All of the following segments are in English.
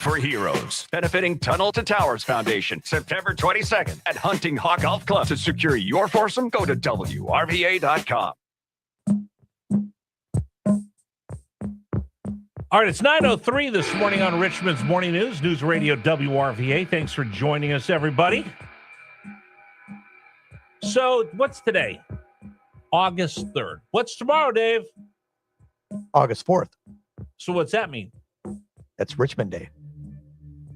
for Heroes, benefiting Tunnel to Towers Foundation, September 22nd at Hunting Hawk Golf Club. To secure your foursome, go to WRVA.com. All right, it's 9:03 this morning on Richmond's Morning News, News Radio WRVA. Thanks for joining us, everybody. So, what's today? August 3rd. What's tomorrow, Dave? August 4th. So, what's that mean? That's Richmond Day.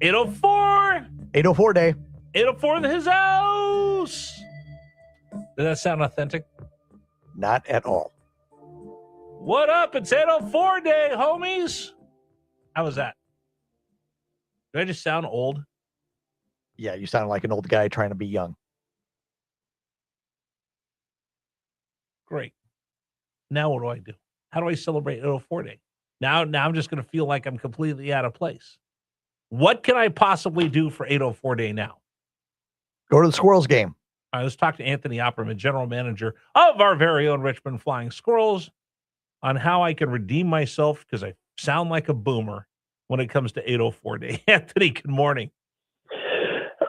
804. 804 Day. 804 in his house. Does that sound authentic? Not at all. What up? It's 804 Day, homies. How was that? Do I just sound old? Yeah, you sound like an old guy trying to be young. Great. Now what do I do? How do I celebrate 804 Day? Now I'm just going to feel like I'm completely out of place. What can I possibly do for 804 Day now? Go to the Squirrels game. All right, let's talk to Anthony Opperman, general manager of our very own Richmond Flying Squirrels, on how I can redeem myself because I sound like a boomer when it comes to 804 Day. Anthony, good morning.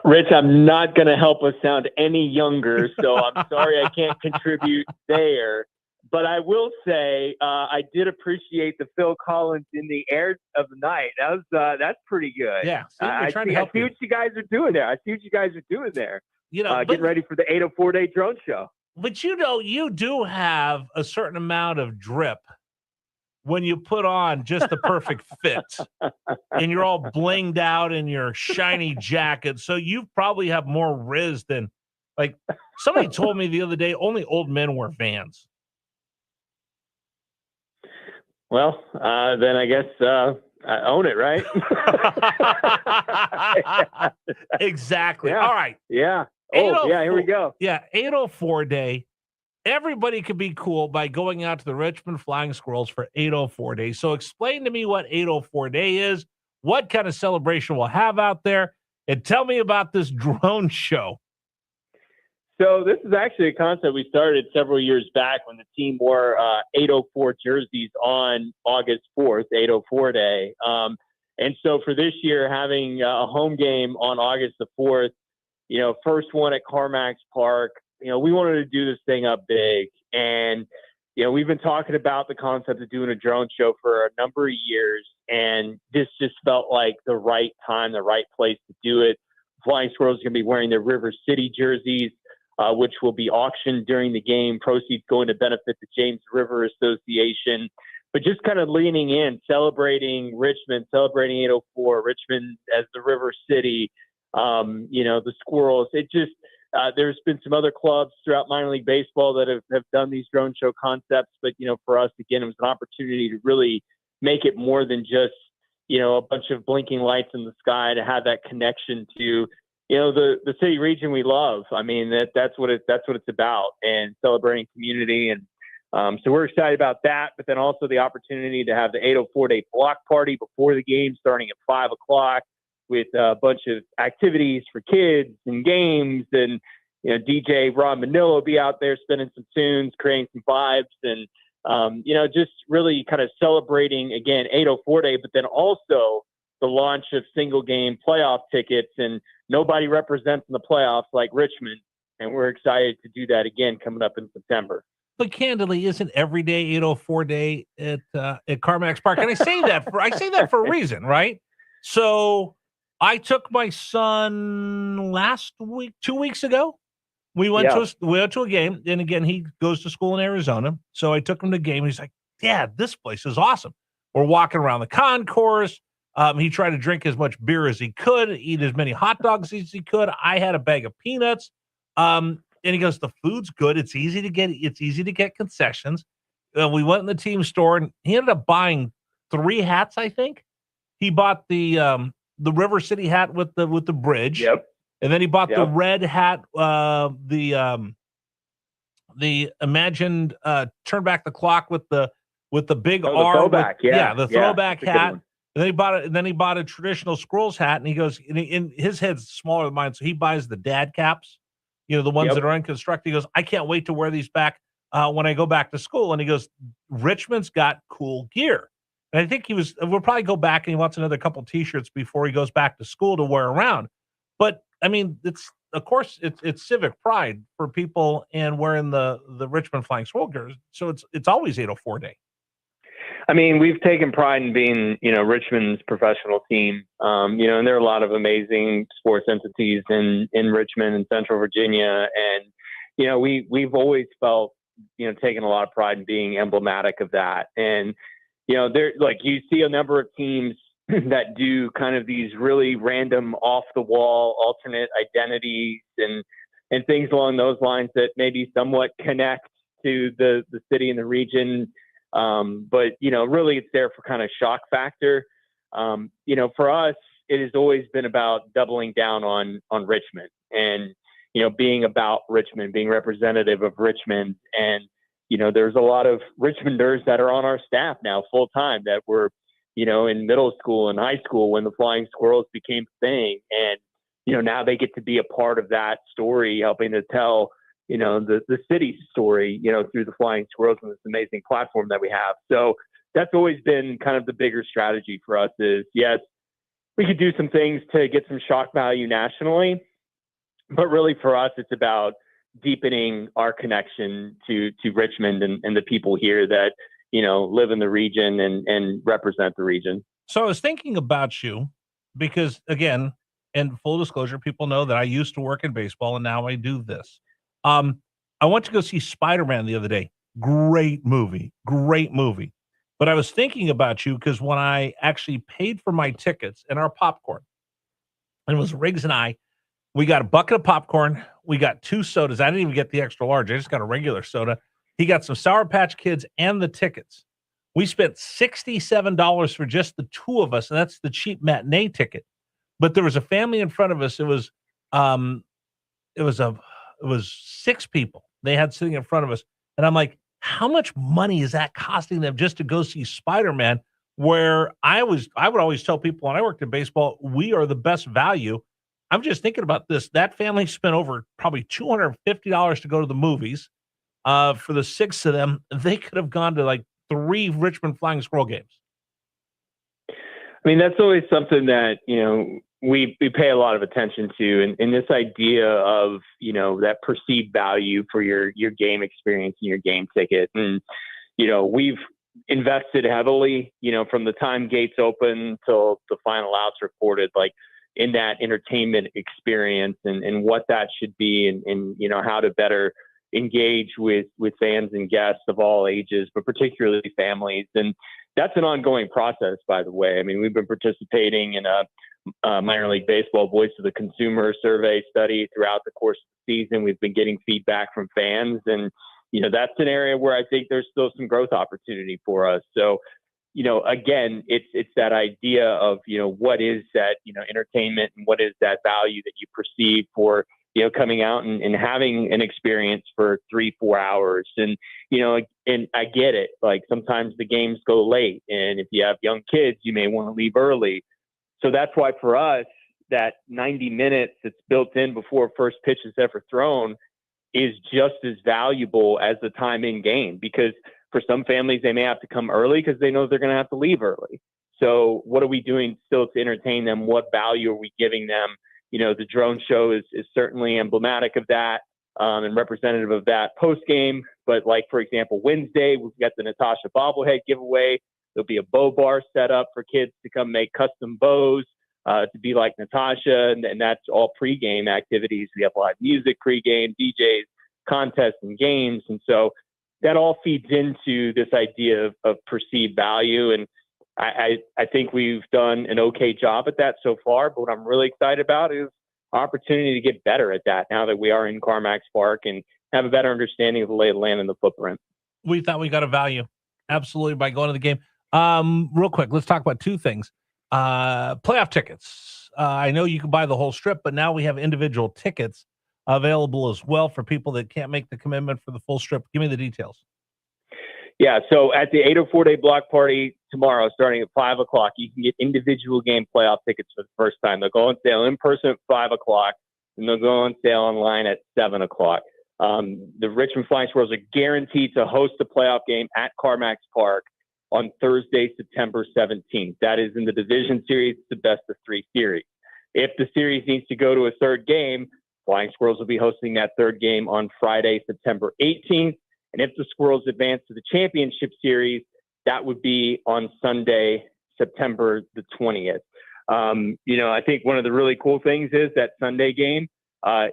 Rich, I'm not going to help us sound any younger, so I'm sorry I can't contribute there. But I will say I did appreciate the Phil Collins in the air of the night. That's pretty good. Yeah, I see what you guys are doing there. You know, getting ready for the 804 Day drone show. But you do have a certain amount of drip when you put on just the perfect fit, and you're all blinged out in your shiny jacket. So you probably have more riz than, like, somebody told me the other day, only old men wear Vans. Well, then I guess I own it, right? Exactly. Yeah. All right. Yeah. Oh, yeah, here we go. Yeah, 804 Day. Everybody can be cool by going out to the Richmond Flying Squirrels for 804 Day. So explain to me what 804 Day is, what kind of celebration we'll have out there, and tell me about this drone show. So this is actually a concept we started several years back when the team wore 804 jerseys on August 4th, 804 Day. And so for this year, having a home game on August the 4th, first one at Carmax Park, we wanted to do this thing up big. And, we've been talking about the concept of doing a drone show for a number of years. And this just felt like the right time, the right place to do it. Flying Squirrels are going to be wearing their River City jerseys, which will be auctioned during the game. Proceeds going to benefit the James River Association. But just kind of leaning in, celebrating Richmond, celebrating 804, Richmond as the River City, the Squirrels. It just, there's been some other clubs throughout minor league baseball that have done these drone show concepts. But, for us, again, it was an opportunity to really make it more than just, a bunch of blinking lights in the sky, to have that connection to, the city region we love. I mean, that's what it's about, and celebrating community. And so we're excited about that, but then also the opportunity to have the 804 Day block party before the game starting at 5 o'clock with a bunch of activities for kids and games. And, DJ Ron Manila will be out there spinning some tunes, creating some vibes, and, just really kind of celebrating, again, 804 Day, but then also the launch of single game playoff tickets. And nobody represents in the playoffs like Richmond. And we're excited to do that again coming up in September. But candidly, isn't every day 804 Day at Carmax Park? And I say that for a reason, right? So I took my son last week, 2 weeks ago. We went to a game, and again, he goes to school in Arizona. So I took him to the game. And he's like, "Dad, this place is awesome." We're walking around the concourse. He tried to drink as much beer as he could, eat as many hot dogs as he could. I had a bag of peanuts. And he goes, "The food's good. It's easy to get concessions." We went in the team store, and he ended up buying 3 hats, I think. He bought the River City hat with the bridge. Yep. And then he bought the red hat, the imagined turn back the clock with the big R. The throwback, the throwback hat. And then he bought a traditional Squirrels hat, and he goes, in his head's smaller than mine, so he buys the dad caps, the ones that are unconstructed. He goes, "I can't wait to wear these back when I go back to school." And he goes, "Richmond's got cool gear." And I think we'll probably go back and he wants another couple T-shirts before he goes back to school to wear around. But I mean, of course it's civic pride for people and wearing the Richmond Flying Squirrel. So it's always 804 day. I mean, we've taken pride in being, Richmond's professional team. And there are a lot of amazing sports entities in Richmond and Central Virginia. And, we've always felt, taking a lot of pride in being emblematic of that. And, there, like, you see a number of teams that do kind of these really random off the wall alternate identities and things along those lines that maybe somewhat connect to the city and the region. But, really it's there for kind of shock factor. For us, it has always been about doubling down on Richmond and, being about Richmond, being representative of Richmond. And, there's a lot of Richmonders that are on our staff now full time that were, in middle school and high school when the Flying Squirrels became a thing. And, now they get to be a part of that story, helping to tell, the city's story, through the Flying Squirrels and this amazing platform that we have. So that's always been kind of the bigger strategy for us is, yes, we could do some things to get some shock value nationally, but really for us, it's about deepening our connection to Richmond and the people here that, live in the region and represent the region. So I was thinking about you because, again, and full disclosure, people know that I used to work in baseball and now I do this. I went to go see Spider-Man the other day. Great movie. But I was thinking about you because when I actually paid for my tickets and our popcorn, and it was Riggs and I, we got a bucket of popcorn. We got 2 sodas. I didn't even get the extra large. I just got a regular soda. He got some Sour Patch Kids and the tickets. We spent $67 for just the 2 of us, and that's the cheap matinee ticket. But there was a family in front of us. It was 6 people they had sitting in front of us. And I'm like, how much money is that costing them just to go see Spider-Man? Where I would always tell people when I worked in baseball, we are the best value. I'm just thinking about this. That family spent over probably $250 to go to the movies. For the 6 of them, they could have gone to like 3 Richmond Flying Squirrel games. I mean, that's always something that, we pay a lot of attention to. And this idea of, that perceived value for your game experience and your game ticket. And, we've invested heavily, from the time gates open till the final outs recorded, like in that entertainment experience and what that should be and how to better engage with fans and guests of all ages, but particularly families. And that's an ongoing process, by the way. I mean, we've been participating in a minor league baseball voice of the consumer survey study throughout the course of the season. We've been getting feedback from fans, and that's an area where I think there's still some growth opportunity for us. So, again, it's that idea of what is that entertainment and what is that value that you perceive for coming out and having an experience for 3-4 hours. And and I get it, like sometimes the games go late, and if you have young kids, you may want to leave early. So that's why for us, that 90 minutes that's built in before first pitch is ever thrown is just as valuable as the time in game, because for some families, they may have to come early because they know they're going to have to leave early. So what are we doing still to entertain them? What value are we giving them? The drone show is certainly emblematic of that and representative of that post game. But like, for example, Wednesday, we've got the Natasha bobblehead giveaway. There'll be a bow bar set up for kids to come make custom bows to be like Natasha. And that's all pregame activities. We have live music pregame, DJs, contests, and games. And so that all feeds into this idea of perceived value. And I think we've done an okay job at that so far. But what I'm really excited about is opportunity to get better at that now that we are in Carmax Park and have a better understanding of the lay of the land and the footprint. We thought we got a value. Absolutely, by going to the game. Real quick, let's talk about 2 things. Playoff tickets. I know you can buy the whole strip, but now we have individual tickets available as well for people that can't make the commitment for the full strip. Give me the details. Yeah, so at the 804-day block party tomorrow, starting at 5 o'clock, you can get individual game playoff tickets for the first time. They'll go on sale in person at 5 o'clock, and they'll go on sale online at 7 o'clock. The Richmond Flying Squirrels are guaranteed to host a playoff game at Carmax Park. on Thursday, September 17th. That is in the division series, the best of 3 series. If the series needs to go to a third game, Flying Squirrels will be hosting that third game on Friday, September 18th. And if the Squirrels advance to the championship series, that would be on Sunday, September the 20th. I think one of the really cool things is that Sunday game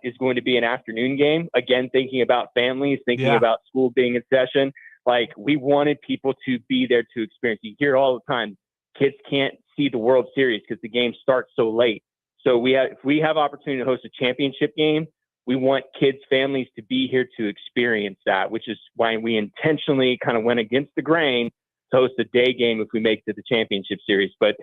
is going to be an afternoon game. Again, thinking about families, thinking about school being in session. Like, we wanted people to be there to experience. You hear all the time, kids can't see the World Series because the game starts so late. So if we have opportunity to host a championship game, we want kids, families to be here to experience that, which is why we intentionally kind of went against the grain to host a day game if we make it to the championship series. But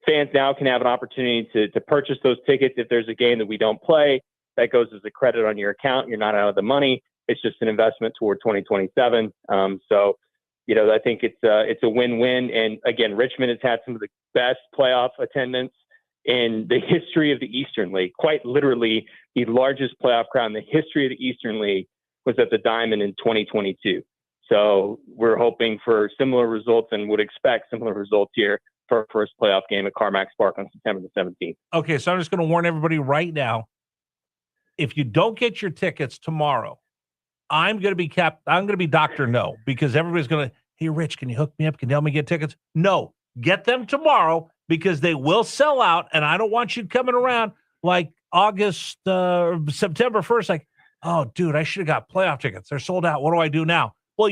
fans now can have an opportunity to purchase those tickets if there's a game that we don't play. That goes as a credit on your account. You're not out of the money. It's just an investment toward 2027. I think it's a win-win. And again, Richmond has had some of the best playoff attendance in the history of the Eastern League. Quite literally, the largest playoff crowd in the history of the Eastern League was at the Diamond in 2022. So we're hoping for similar results and would expect similar results here for our first playoff game at CarMax Park on September the 17th. Okay, so I'm just going to warn everybody right now. If you don't get your tickets tomorrow, I'm going to be Dr. No, because everybody's going to, hey, Rich, can you hook me up? Can you help me get tickets? No, get them tomorrow because they will sell out. And I don't want you coming around like September 1st, like, oh, dude, I should have got playoff tickets. They're sold out. What do I do now? Well,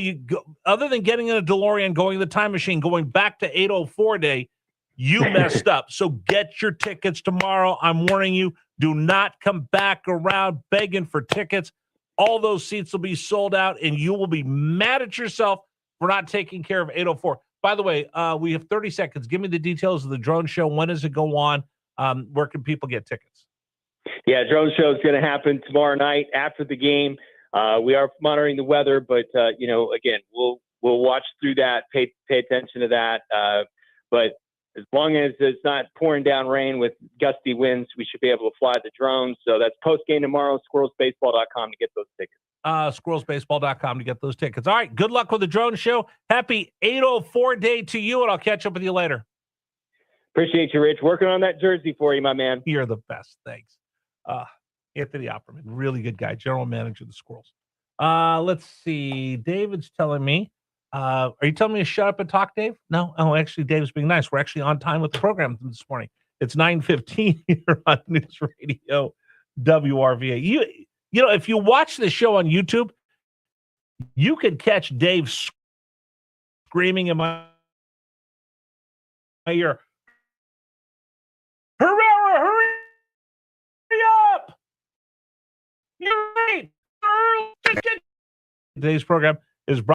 other than getting in a DeLorean, going to the time machine, going back to 804 day, you messed up. So get your tickets tomorrow. I'm warning you, do not come back around begging for tickets. All those seats will be sold out, and you will be mad at yourself for not taking care of 804. By the way, we have 30 seconds. Give me the details of the drone show. When does it go on? Where can people get tickets? Yeah, drone show is going to happen tomorrow night after the game. We are monitoring the weather, but again, we'll watch through that, pay attention to that. But as long as it's not pouring down rain with gusty winds, we should be able to fly the drones. So that's post game tomorrow. SquirrelsBaseball.com to get those tickets. SquirrelsBaseball.com to get those tickets. All right, good luck with the drone show. Happy 804 day to you, and I'll catch up with you later. Appreciate you, Rich. Working on that jersey for you, my man. You're the best. Thanks. Anthony Opperman, really good guy, general manager of the Squirrels. Let's see. David's telling me, are you telling me to shut up and talk, Dave? No. Oh, actually, Dave's being nice. We're actually on time with the program this morning. It's 9:15 here on News Radio WRVA. You know, if you watch the show on YouTube, you could catch Dave screaming in my ear, Herrera, hurry up! You're late! Today's program is brought